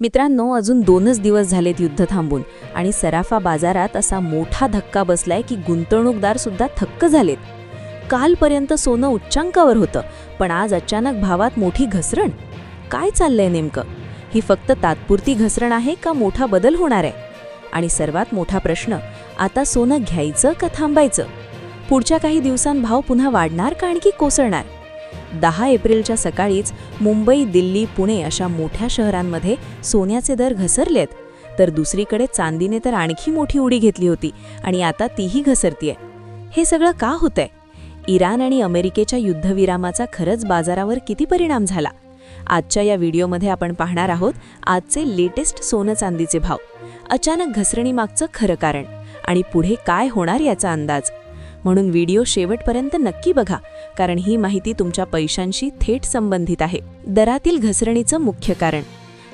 मित्रांनो, अजून 2च दिवस झालेत युद्ध थांबून आणि सराफा बाजारात असा मोठा धक्का बसलाय की गुंतवणूकदार सुद्धा थक्क झालेत. कालपर्यंत सोनं उच्चांकावर होतं, पण आज अचानक भावात मोठी घसरण. काय चाललंय नेमकं? ही फक्त तात्पुरती घसरण आहे का मोठा बदल होणार आहे? आणि सर्वात मोठा प्रश्न, आता सोनं घ्यायचं का थांबायचं? पुढच्या काही दिवसांत भाव पुन्हा वाढणार का आणखी कोसळणार? 10 एप्रिलच्या सकाळीच मुंबई, दिल्ली, पुणे अशा मोठ्या शहरांमध्ये सोन्याचे दर घसरलेत, तर दुसरीकडे चांदीने तर आणखी मोठी उडी घेतली होती आणि आता तीही घसरतीये. हे सगळं का होतंय? इराण आणि अमेरिकेच्या युद्धविरामाचा खरंच बाजारावर किती परिणाम झाला? आजच्या या व्हिडिओमध्ये आपण पाहणार आहोत आजचे लेटेस्ट सोनं चांदीचे भाव, अचानक घसरणीमागचं खरं कारण आणि पुढे काय होणार याचा अंदाज. म्हणून व्हिडिओ शेवटपर्यंत नक्की बघा, कारण ही माहिती तुमच्या पैशांशी थेट संबंधित आहे. दरातील घसरणीचं मुख्य कारण.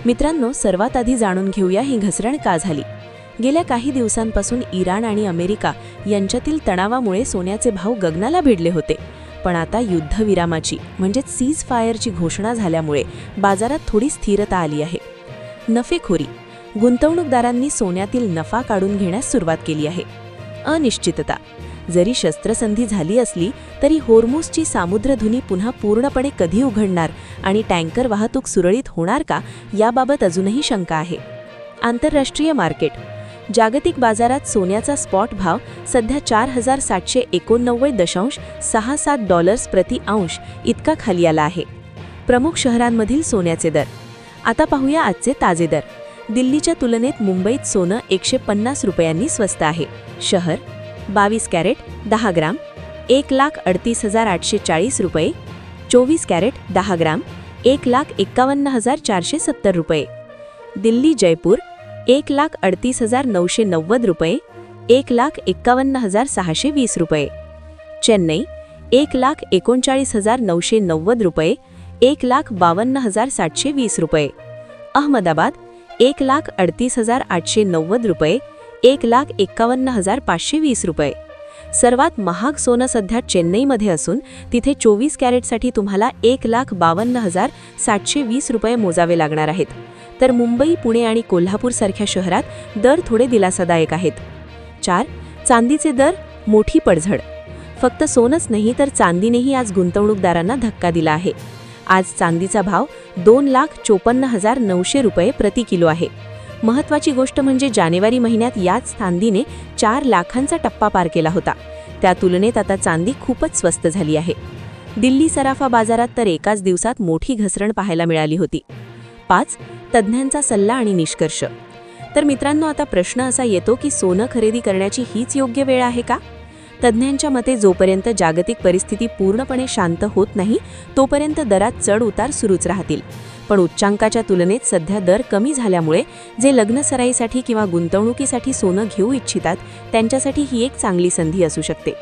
मित्रांनो, सर्वात आधी जाणून घेऊया ही घसरण का झाली. गेल्या काही दिवसांपासून इराण आणि अमेरिका यांच्यातील तणावामुळे सोन्याचे भाव गगनाला भिडले होते, पण आता युद्धविरामाची म्हणजेच सीज फायरची घोषणा झाल्यामुळे बाजारात थोडी स्थिरता आली आहे. नफेखोरी. गुंतवणूकदारांनी सोन्यातील नफा काढून घेण्यास सुरुवात केली आहे. अनिश्चितता. जरी शस्त्रसंधी झाली असली तरी होर्मुझची सामुद्रधुनी पुन्हा पूर्णपणे कधी उघडणार आणि टँकर वाहतूक सुरळीत होणार का याबाबत अजूनही शंका आहे. आंतरराष्ट्रीय मार्केट. जागतिक बाजारात सोन्याचा स्पॉट भाव सध्या $4789.67 प्रति अंश इतका खाली आला आहे. प्रमुख शहरांमधील सोन्याचे दर. आता पाहूया आजचे ताजे दर. दिल्लीच्या तुलनेत मुंबईत सोनं 150 रुपयांनी स्वस्त आहे. शहर 22 कॅरेट 10 ग्राम 1,38,840 रुपये. 24 कॅरेट 10 ग्राम 1,51,470 रुपये. दिल्ली जयपूर 1,38,990 रुपये 1,51,620 रुपये. चेन्नई 1,39,990 रुपये 1,52,720 रुपये. अहमदाबाद 1,38,890 रुपये 1,51,520 रुपये. सर्वात महाग सोनं सध्या चेन्नईमध्ये असून तिथे 24 कॅरेटसाठी तुम्हाला 1,52,720 रुपये मोजावे लागणार आहेत. तर मुंबई, पुणे आणि कोल्हापूरसारख्या शहरात दर थोडे दिलासादायक आहेत. 4. चांदीचे दर. मोठी पडझड. फक्त सोनंच नाही तर चांदीनेही आज गुंतवणूकदारांना धक्का दिला आहे. आज चांदीचा भाव 2,54,900 रुपये प्रति किलो आहे. महत्त्वाची गोष्ट म्हणजे जानेवारी महिन्यात याच चांदीने 4 लाखांचा टप्पा पार केला होता. त्या तुलनेत आता चांदी खूपच स्वस्त झाली आहे. दिल्ली सराफा बाजारात तर एकाच दिवसात मोठी घसरण पाहायला मिळाली होती. 5. तज्ज्ञांचा सल्ला आणि निष्कर्ष. तर मित्रांनो, आता प्रश्न असा येतो की सोनं खरेदी करण्याची हीच योग्य वेळ आहे का? तज्ज्ञांच्या मते जोपर्यंत जागतिक परिस्थिती पूर्णपणे शांत होत नाही तोपर्यंत दरात चढ उतार सुरूच राहतील. पण उच्चांकाच्या तुलनेत सध्या दर कमी झाल्यामुळे जे लग्नसराईसाठी किंवा गुंतवणुकीसाठी सोनं घेऊ इच्छितात त्यांच्यासाठी ही एक चांगली संधी असू शकते.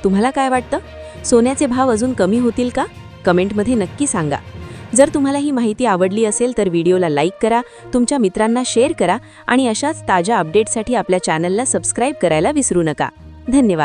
तुम्हाला काय वाटतं? सोन्याचे भाव अजून कमी होतील का? कमेंटमध्ये नक्की सांगा. जर तुम्हाला ही माहिती आवडली असेल तर व्हिडिओला लाईक करा, तुमच्या मित्रांना शेअर करा आणि अशाच ताज्या अपडेट्ससाठी आपल्या चॅनलला सबस्क्राईब करायला विसरू नका. धन्यवाद.